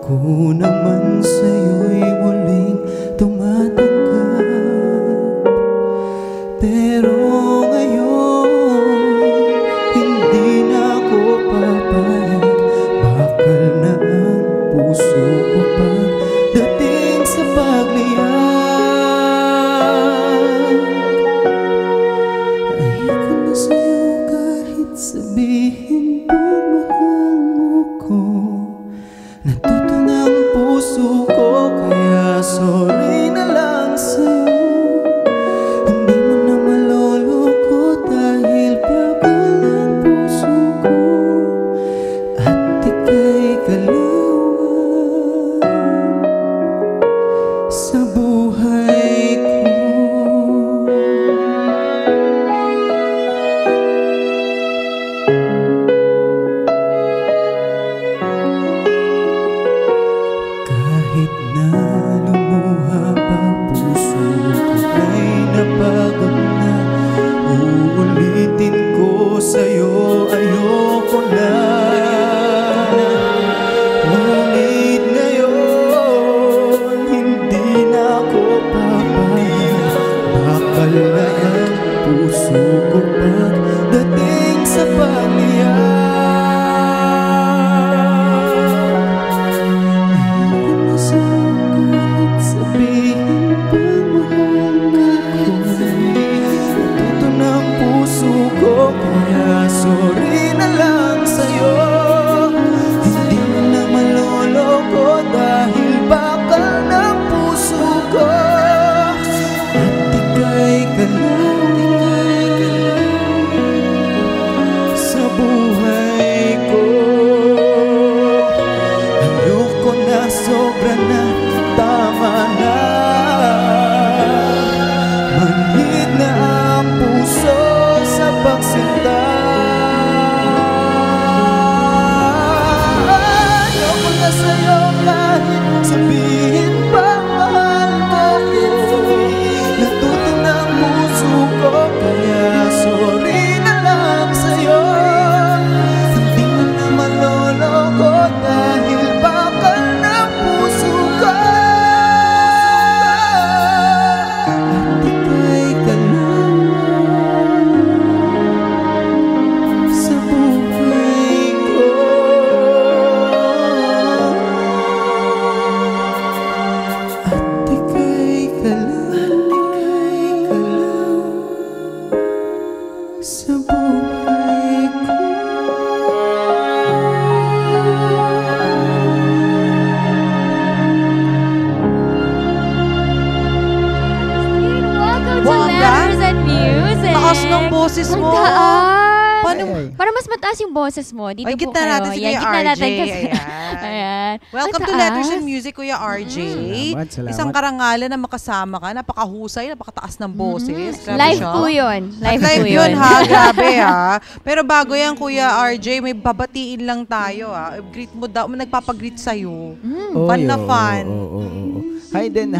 Ako naman sa'yo'y muling tumatanggap. Pero ngayon, hindi na ako papayag. Bakal na ang puso ko pagdating sa pagliyak. Ayoko na sa'yo kahit sabihin pang mahal mo ko. Natuto ng puso ko, kaya sorry na lang sa'yo. Hindi mo na maloloko dahil bakal ang puso ko. At ika'y kalawang sa buhay ko. Kahit na lumuha pa puso ko ay napagod na. Uulitin ko sa'yo, ayoko na. Ngunit ngayon, hindi na ako papayag. Bakal na ang puso ko pagdating sa pagliyak. Kaya sorry na lang sa'yo. Hindi mo na maloloko dahil bakal ng puso ko. At ika'y kalawang sa buhay ko. Ayoko na, sobra na, tama na. Manhid na ang puso sa pagsinta. Ayoko na sa'yo kahit sabihin pa mahal ko. Natuto ng puso ko, kaya sorry na lang sa'yo. Hindi mo na maloloko dahil bakal ng puso ko. At ika'y kalawang sa buhay ko. At ika'y kalawang sa buhay ko. Welcome to Wow, ang Letters and Music. Taas ng boses mo. Ang taas. Paano? Para mas mataas yung boses mo. Dito Ay, po gitna kayo. natin si Yan, Kuya gitna RJ. natin kasi. Ayan. Ayan. Welcome Ang to Letters taas. and Music, Kuya RJ. Salamat. Isang karangalan na makasama ka. Napakahusay, napakataas ng boses. Grabe Live siya. po yun. Live Live po yun ha, grabe ha. Pero bago yan, Kuya RJ, may babatiin lang tayo ha. Greet mo daw, may nagpapagreet sa'yo. Fun na fun. Hi din,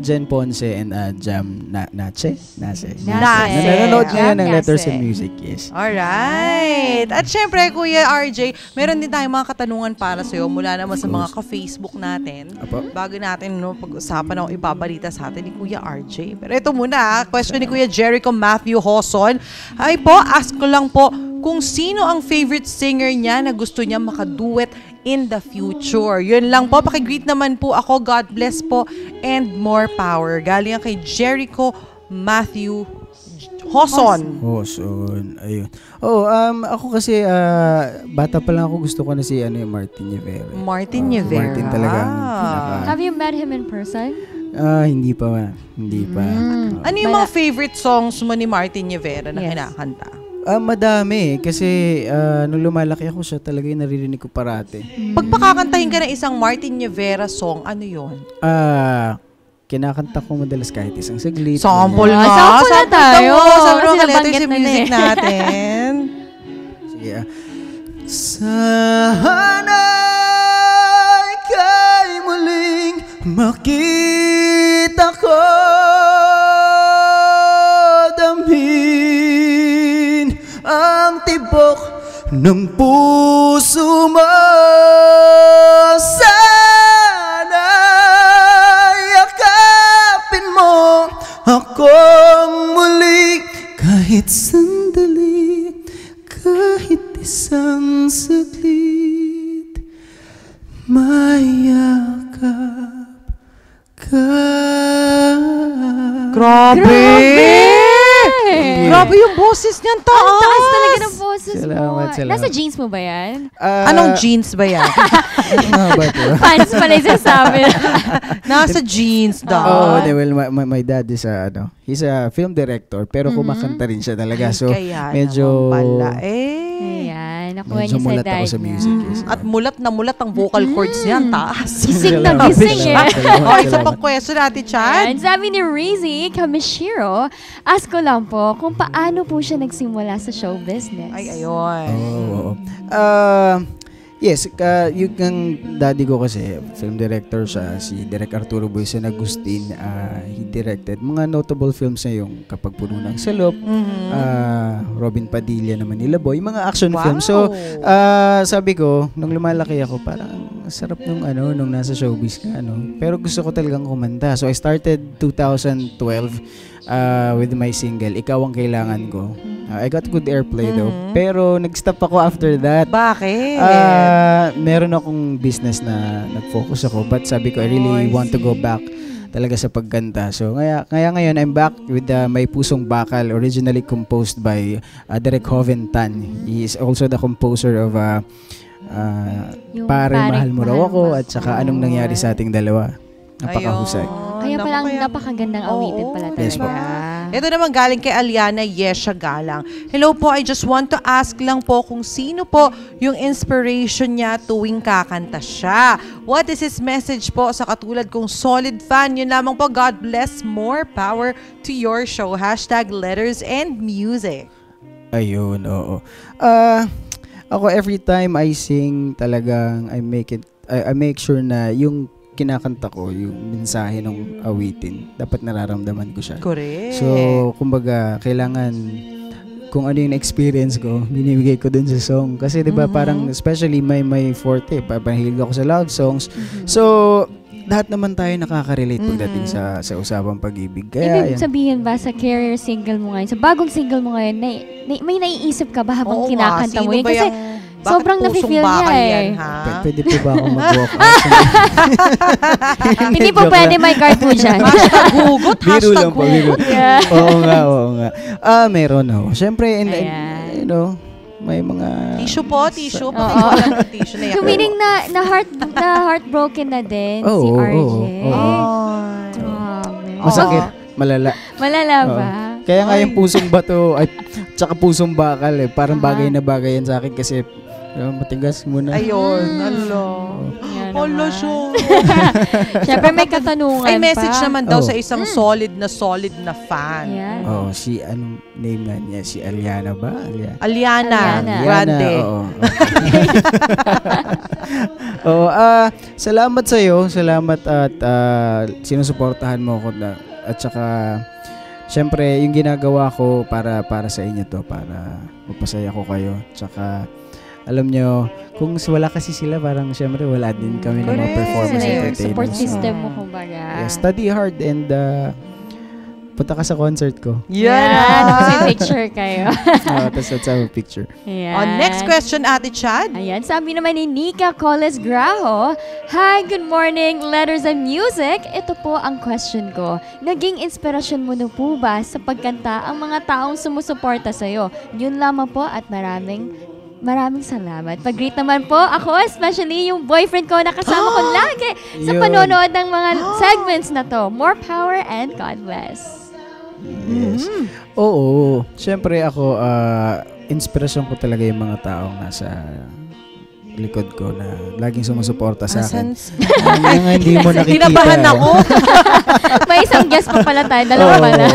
Jen Ponce and Jam Nace. Nace. Nanonood ngayon ng Jam Letters Nace. and Music, yes. Alright. At syempre, Kuya RJ, meron din tayong mga katanungan para sa'yo mula naman sa mga ka-Facebook natin. Apo. Bago natin pag-usapan o ibabalita sa atin ni Kuya RJ. Pero ito muna, question ni Kuya Jericho Matthew Hoson. Ay po, ask ko lang po kung sino ang favorite singer niya na gusto niya makaduet in the future. Yun lang po. Pakigreet naman po ako. God bless po and more power. Galing kay Jericho Matthew Hoson. Hoson, ayun. Ako kasi bata pa lang ako, gusto ko na si Martin Nievera. Martin Nievera. Martin talaga ang pinaka. Have you met him in person? Hindi pa. Hindi pa. Ano yung mga favorite songs mo ni Martin Nievera na kinakanta? Madami kasi nung lumalaki ako siya talaga yung naririnig ko parate. Pag pakakantahin ka ng isang Martin Nievera song, ano yun? Kinakanta ko madalas kahit isang saglit. Sample Ah, nga. sample na tayo. Sample Kasi ka letters nabanggit sa na music eh. natin. Sige. Sana'y kay muling makita ko, damhin ang tibok ng puso mo sa mayakap ka. Grabe! Grabe yung boses niyan, taas! Ang taas talaga ng boses mo. Salamat. Nasa jeans mo ba yan? Anong jeans ba yan? Ano ba ito? Fans pala yung sasabi. Nasa jeans daw. Oh, well, my dad is he's a film director pero kumakanta rin siya talaga. So, Kaya medyo naman pala Ayan, nakuha medyo niya sa mulat dad ako sa niya. music. Yes. At mulat na mulat ang vocal cords niyan, taas. Gising na Salamat, gising eh. salamat. Okay, isa pang question natin, Chad. Ayan, sabi ni Rizzy Kamishiro, ask ko lang po kung paano po siya nagsimula sa show business. Ay, ayun. Oo. Yes, yung daddy ko kasi, film director siya, si Direk Arturo Buison Agustin. He directed mga notable films na yung Kapag Puno ng Salop, Robin Padilla naman nila Boy, mga action films. So, sabi ko, nung lumalaki ako, parang sarap nung nasa showbiz ka, Pero gusto ko talagang kumanta. So, I started 2012 with my single, Ikaw Ang Kailangan Ko. I got good airplay though. Pero nag-stop ako after that. Bakit? Meron akong business na nag-focus ako, but sabi ko I really want to go back talaga sa pagkanta. So kaya ngayon I'm back with May Pusong Bakal, originally composed by Derek Hoventan. He is also the composer of Yung Pare Mahal Mo Raw Ako Mahal at saka Anong Nangyari Sa Ating Dalawa. Napakahusay. Kaya palang napakagandang awitin pala talaga. Yes po. Ito naman galing kay Aliana Yesha Galang. Hello po, I just want to ask lang po kung sino po yung inspiration niya tuwing kakanta siya. What is his message po sa katulad kong solid fan? Yun lamang po, God bless, more power to your show. #letters and music. Ayun, oo. Ako every time I sing talagang I make sure na yung kinakanta ko, yung mensahe ng awitin, dapat nararamdaman ko siya. Correct. So, kumbaga, kailangan kung ano yung experience ko, binibigay ko dun sa song. Kasi 'di ba parang especially may forte, papahilig ako sa love songs. So, lahat naman tayo nakaka-relate pagdating sa usapang pag-ibig. Kaya Ibig sabihin ba sa career single mo ngayon, sa bagong single mo ngayon, may naiisip ka ba habang kinakanta mo yun? Kasi sobrang nafe-feel niya yan, eh. ha? pwede po ba ako mag-walk out? Hindi po pwede may card po dyan. Hugot, Biro lang po, biro. hugot. Yeah. Oo nga. Meron ako. Siyempre, Ayan. may mga... Tissue po, tissue. Oo. Pakikuha lang ng tissue na yan. So meaning na heartbroken na din si Oo, RJ. oo. Grabe. Masakit. Malala. Malala ba? Kaya nga yung pusong bato, ay, tsaka pusong bakal parang bagay na bagay yan sa akin kasi matigas muna. Ayun, alo. Yan Alo, naman. siya. Siyempre may katanungan Ay, message pa. naman daw Oh. sa isang solid na fan. Yan. Si anong name nga niya? Si Aliana ba? Aliana Aliana. Grande. Oo. Oo, salamat sa iyo. Salamat at sinusuportahan mo ako at saka syempre yung ginagawa ko para sa inyo to, para mapasaya ko kayo. Tsaka alam nyo, kung wala kasi sila, parang syempre wala din kami ng mga Correct. performance Sila yung entertainers. support system mo kumbaga. Yeah, study hard and punta ka sa concert ko. Yan. Tapos may picture kayo. Tapos let's have a picture. Ayan. On next question, Ate Chad. Ayan, sabi naman ni Nika Coles Graho, Hi, good morning, letters and music. Ito po ang question ko. Naging inspirasyon mo na po ba sa pagkanta ang mga taong sumusuporta sa'yo? Yun lamang po at maraming salamat. Pag-greet naman po ako, especially yung boyfriend ko na kasama ko lagi sa Yun. panonood ng mga segments na to. More power and God bless. Yes. Oo. Siyempre ako, inspirasyon ko talaga yung mga taong nasa likod ko na laging sumusuporta sa akin. Yung hindi mo nakikita. Hinabahan ako. May isang guest pa pala tayo, dalawa pala.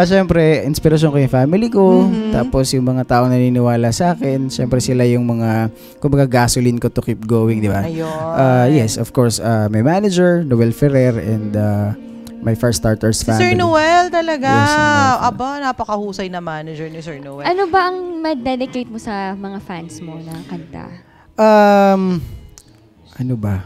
Siyempre, inspirasyon ko yung family ko. Tapos yung mga taong naniniwala sa akin. Siyempre sila yung mga, kumbaga gasoline ko to keep going, di ba? Ayun. Yes, of course, my manager, Noel Ferrer, and my Fire Starters Si family. Sir Noel talaga. Yes, Sir Noel. Aba, napakahusay na manager ni Sir Noel. Ano ba ang ma-dedicate mo sa mga fans mo na kanta? Ano ba?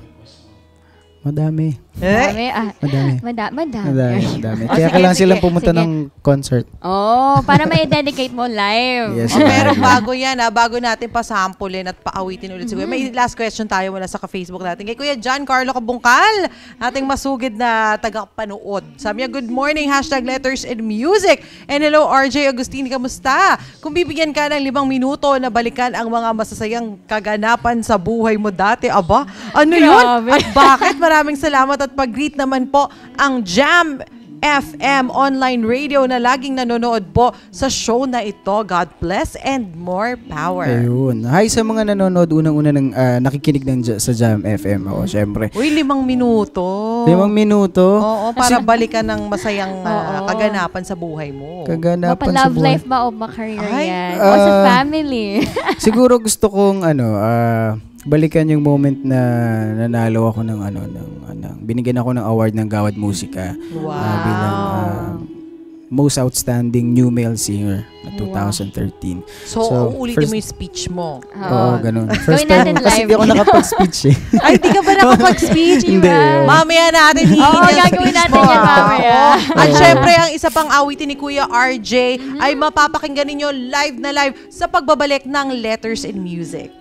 Madami. Madami. Madami. Madami. Kaya sige, kailangan sige. silang pumunta Sige. ng concert. Oh, para may dedicate mo live. Yes. Pero bago yan, bago natin pasampulin at paawitin ulit siguro. May last question tayo mula sa ka-Facebook natin. Kay Kuya John Carlo Kabungkal, ating masugid na tagapanood. Sabi niya, good morning, #letters and music. And hello, RJ Agustini, kamusta? Kung bibigyan ka ng 5 minuto na balikan ang mga masasayang kaganapan sa buhay mo dati, aba, ano yun? Grabe. At bakit? Maraming salamat at pag-greet naman po ang Jam FM online radio na laging nanonood po sa show na ito. God bless and more power. Ayun. Hi sa mga nanonood unang-una ng nakikinig sa Jam FM. Oo, syempre. Uy, 5 minuto. 5 minuto. Oo, para balikan ng masayang kaganapan sa buhay mo. Kaganapan sa Mapa-love buhay. life ba o ma-career Ay, yan? O sa family? Siguro gusto kong balikan yung moment na nanalo ako ng binigyan ako ng award ng Gawad Musika. Wow. Bilang most outstanding new male singer na 2013. So uulitin mo yung speech mo. Oo, ganun. First Gawin natin time kasi live. di ako nakapag-speech eh. Ay, di ka ba nakapag-speech? Hindi. Mamaya natin Oo, hihingin yung gagawin speech natin mo. yan mamaya. Oo. At syempre, ang isa pang awitin ni Kuya RJ ay mapapakinggan ninyo live na live sa pagbabalik ng Letters and Music.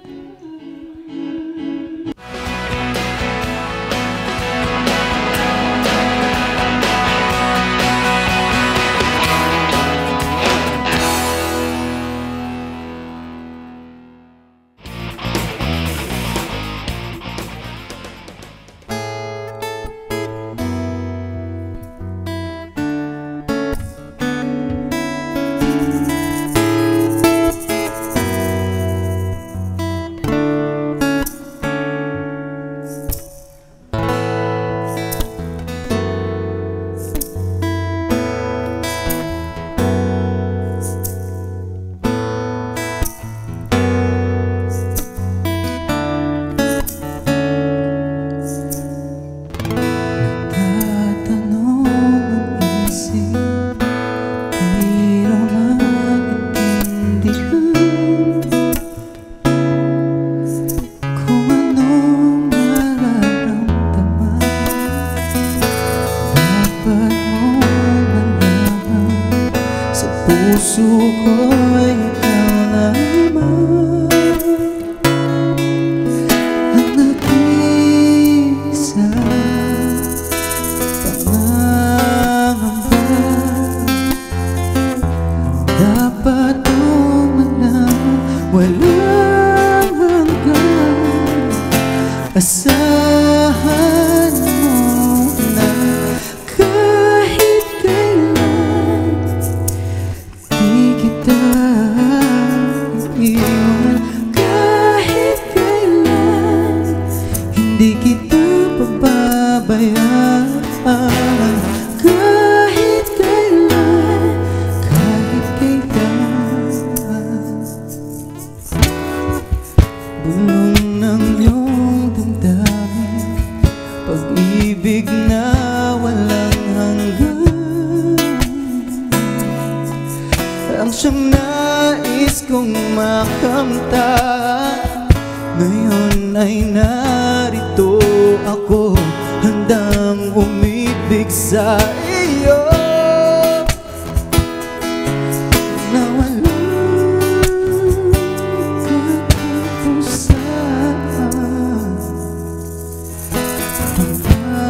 puso ko'y ikaw lamang ang nag-iisa pangangamba. Dapat mong malaman walang hanggan, asahan mo na kahit kailan di kita iiwan, kahit kailan hindi kita pababayaan, kahit kailan, kahit kailan. Bulong ng iyong damdamin, pag-ibig na walang hanggan, ang siyang nais kong makamtan. Ngayon ay narito ako, handang umibig sa iyo na walang katapusan.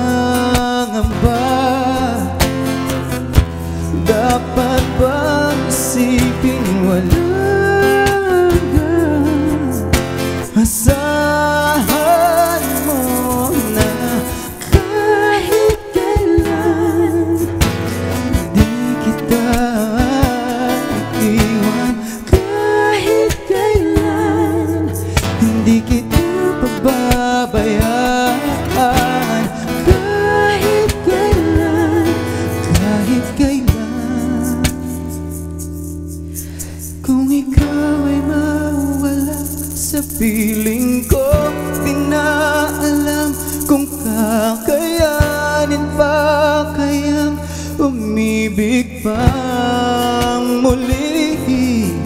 Pangangamba, dapat bang isipin walang hanggan, asahan mo na kahit kailan di kita iiwan, kahit kailan hindi kita pababayaan, kahit kailan, kahit kailan. Kung ikaw ay mawala sa piling ko, pinaalam kung kakayanin pa kayang umibig pang muli.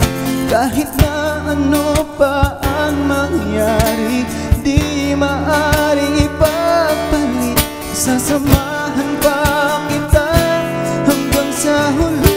Kahit na ano pa ang mangyari, di maaring ipapalit Sasamahan pa kita hanggang sa huli.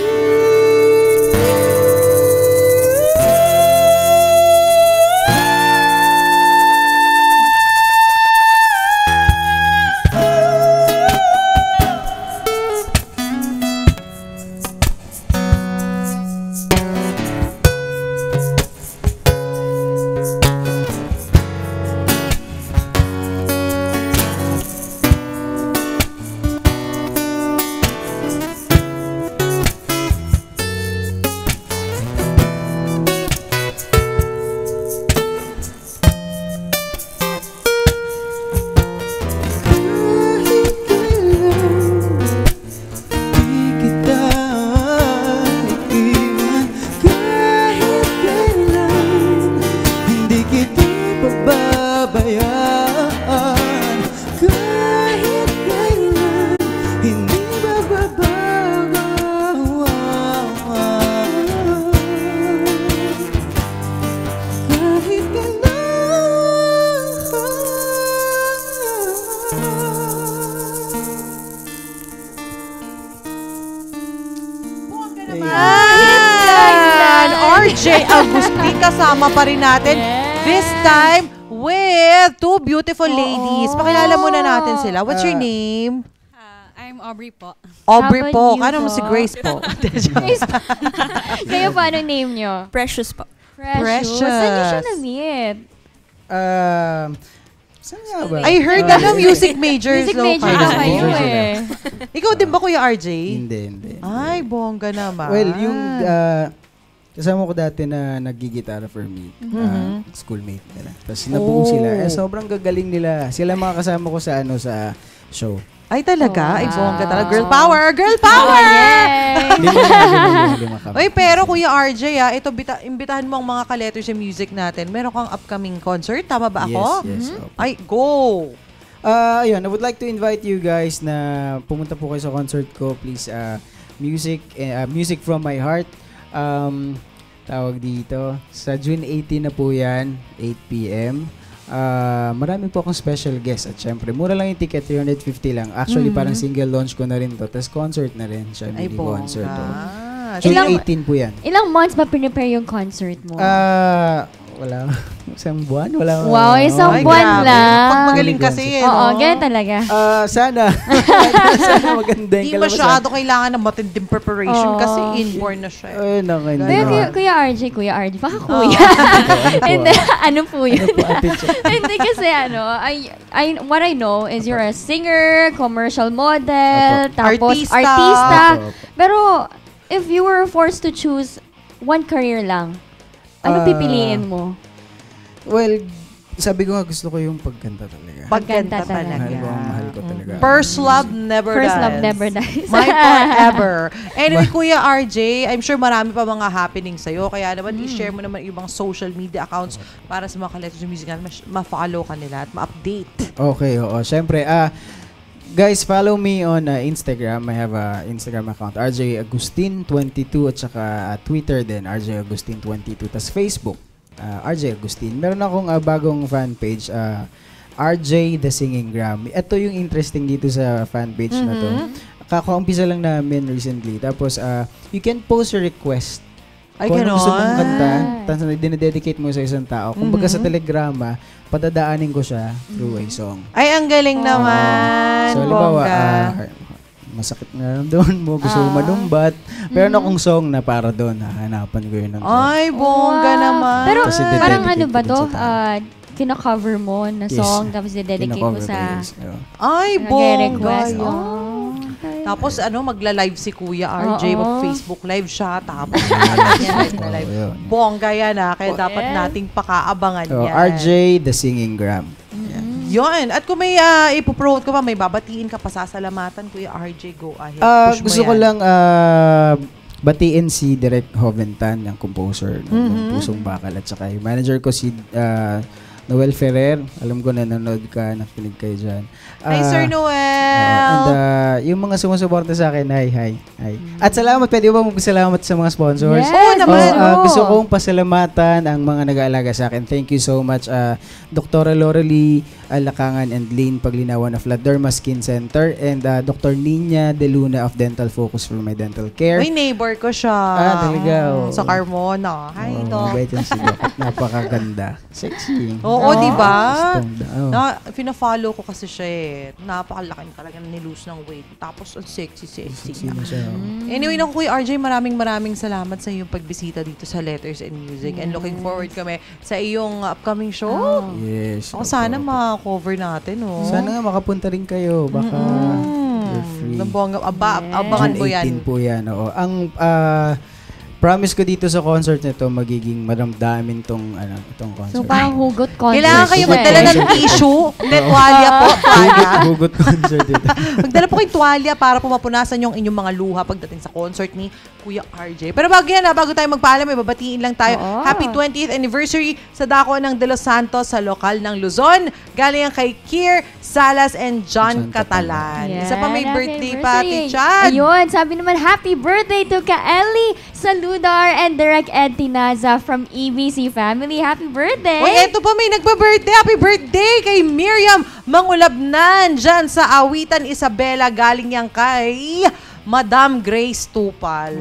RJ Agustin, kasama pa rin natin. This time with two beautiful ladies. Pakilala muna natin sila. What's your name? I'm Aubrey po. Aubrey How po. about you Ano mo si po? Grace po? Kayo pa, ano name nyo? Precious po. Precious. Saan nyo siya na-meet? Saan nga ba? I heard na music majors. Music major local. na Music kayo major eh. Ikaw din ba, Kuya RJ? Hindi. Ay, bongga naman. Well, yung kasama ko dati na naggigitara for me, schoolmate nila. Tapos nabuo sila. Sobrang gagaling nila. Sila mga kasama ko sa sa show. Ay, talaga? Ay, wow. bongga talaga. Girl power! Girl power! Yay! Lima kami. Uy, pero Kuya RJ, ito, imbitahan mo ang mga ka-letters sa music natin. Meron kang upcoming concert. Tama ba ako? Yes. Opo. Ay, go! Ayun, I would like to invite you guys na pumunta po kayo sa concert ko. Please, music from my heart. Tawag dito. Sa June 18 na po yan, 8 p.m. Marami po akong special guest at syempre, mura lang yung ticket, 350 lang. Actually, parang single launch ko na rin to. Tapos concert na rin siya, Ay, mini concert. bongga. June Ilang- 18 po yan. Ilang months ba prepare yung concert mo? Wala. Isang buwan? Wala. Wow, isang Ay, buwan grabe. lang. Pag magaling kasi, Oo, no? ganyan talaga. Sana. Sana maganda yung Hindi masyado kailangan ng matinding preparation Oo. kasi inborn na siya. Ay, naku, hindi Pero naman. Kuya RJ, baka kuya. Hindi, ano po yun? Ano po, Ate Cha? Hindi kasi what I know is you're a singer, commercial model, Opo. tapos Artista. artista. Opo, opo. Pero if you were forced to choose one career lang, ano pipiliin mo? Well, sabi ko nga gusto ko yung pagkanta talaga. Pagkanta Pagkanta Mahal talaga. ko ang mahal ko talaga. First love never First dies. love never dies. My forever. Anyway, Kuya RJ, I'm sure marami pa mga happening sa'yo. Kaya naman, i-share mo naman ibang social media accounts para sa mga ka-letters ng music natin, ma-follow ka nila at ma-update. Okay, oo. Siyempre, guys, follow me on Instagram. I have a Instagram account, RJ Agustin22 at saka Twitter din, RJ Agustin22. Tas Facebook, RJ Agustin. Meron akong bagong fan page, RJ The Singing Gram. Ito yung interesting dito sa fan page na to. Kakaumpisa lang namin recently. Tapos, you can post your request. Ay, Kung ano gusto mong ganon. kanta, tapos dinededicate mo sa isang tao. Kung baga sa telegrama, padadaanin ko siya through a song. Ay, ang galing naman. So, halimbawa, Bongga. masakit na doon mo, gusto mo manumbat. Pero akong song na para doon, hahanapan ko yun ng song. Ay, bongga Wow. naman. Pero Kasi parang dededicate ano ba ko dun to? sa tao. Kina-cover mo na Yes. song, tapos dedicate mo Kina-cover ko, sa yes. Oo. Ay, bongga request. yun. Oh, okay. Tapos magla-live si Kuya RJ, Oo. mag-Facebook live siya, tapos live. Oo, yun. Bongga yan kaya dapat nating pakaabangan So, yan. RJ The Singing Gram. Yun. At kung may ipopromote ka pa, may babatiin ka, pasasalamatan, Kuya RJ, go ahead. Push mo Gusto ko yan. lang batiin si Direk Joventan, ang composer ng Pusong Bakal. At saka yung manager ko si Noel Ferrer. Alam ko na nanonood ka, nakikinig kayo dyan. Hi, Sir Noel! And yung mga sumusuporta sa akin, hi. At salamat, pwede ba magpasalamat sa mga sponsors? Yes, Oo naman. Gusto kong pasalamatan ang mga nag-aalaga sa akin. Thank you so much, Dr. Lorely Alacangan and Lane Paglinawan of La Derma Skin Center, and Dr. Nina De Luna of Dental Focus for My Dental Care. Uy, neighbor ko siya. Talaga. Sa Carmona. Hi, Doc. Mabait yan si Doc. Napakaganda. Sexy. Oo, di ba? Fina-follow ko kasi siya eh. Napakalaki talaga nilose ng weight. Tapos, ang sexy na siya. Anyway, naku, Kuya RJ, maraming salamat sa iyong pagbisita dito sa Letters and Music. And looking forward kami sa iyong upcoming show. Yes. Ako sana ma-cover natin, oh. Sana nga makapunta rin kayo. Baka you're free. Abangan mo yan. June 18 po yan. Oo. Ang promise ko dito sa concert nito, magiging maramdamin itong concert. So, parang hugot concert. Kailangan kayo magdala ng tissue. Hindi, tuwalya po. Hugot concert ito. Magdala po kayong tuwalya para po mapunasan yung inyong mga luha pagdating sa concert ni Kuya RJ. Pero bago yan, bago tayo magpaalam, may babatiin lang tayo. Happy 20th anniversary sa dako ng De Los Santos sa lokal ng Luzon. Galing yan kay Kier Salas and John Catalan. Yes, Isa pa may birthday pa, Ate Chad. Ayun, sabi naman, happy birthday to Kaeli Saludar and Direk Ed Tinaza from EBC family. Happy birthday! Uy, eto pa may nagpa-birthday. Happy birthday kay Miriam Mangulabnan dyan sa Awitan Isabela. Galing yan kay Madam Grace Tupal.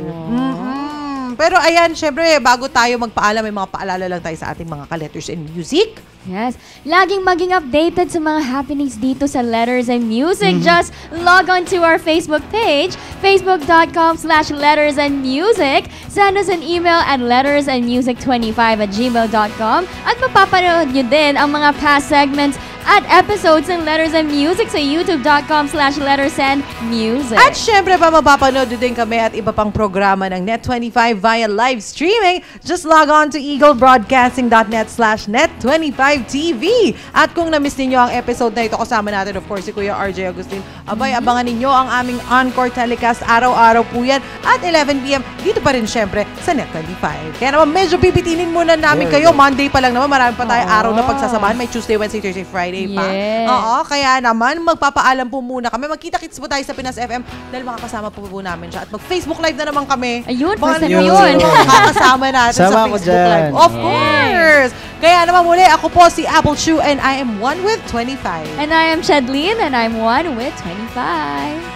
Pero ayan, syempre, bago tayo magpaalam, may mga paalala lang tayo sa ating mga ka-Letters and Music. Yes. Laging maging updated sa mga happenings dito sa Letters and Music. Just log on to our Facebook page, facebook.com/lettersandmusic. Send us an email at lettersandmusic25@gmail.com at mapapanood nyo din ang mga past segments at episodes ng Letters and Music sa youtube.com/lettersandmusic. At syempre pa, mapapanood din kami at iba pang programa ng Net25 via live streaming. Just log on to eaglebroadcasting.net/net25TV. At kung na-miss ninyo ang episode na ito, kasama natin of course si Kuya RJ Agustin. Abay, abangan ninyo ang aming encore telecast. Araw-araw po yan at 11 p.m. Dito pa rin syempre sa Net25. Kaya naman medyo bibitinin muna namin kayo. Monday pa lang naman. Marami pa tayo araw na pagsasamahan. May Tuesday, Wednesday, Thursday, Friday pa. Yes. Oo, kaya naman magpapaalam po muna kami. Magkita-kits po tayo sa Pinas FM dahil makakasama po namin siya. At mag-Facebook Live na naman kami. Ayun, Baka first time yun. yun. Makakasama natin sa Sama ko Facebook dyan. Live. Of course! Kaya naman muli, ako po si Apple Chew and I am one with 25. And I am Chadlene and I'm one with 25.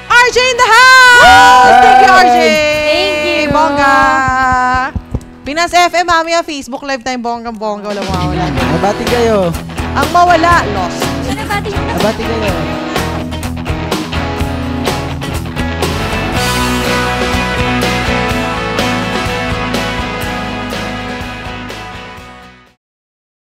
RJ in the house! Thank you, RJ! Thank you. Bongga! Pinas FM, mamaya Facebook Live time. Bongga-bongga. Walang mawala. Nabati kayo. Ang mawala, lost. Nabati Nabati kayo.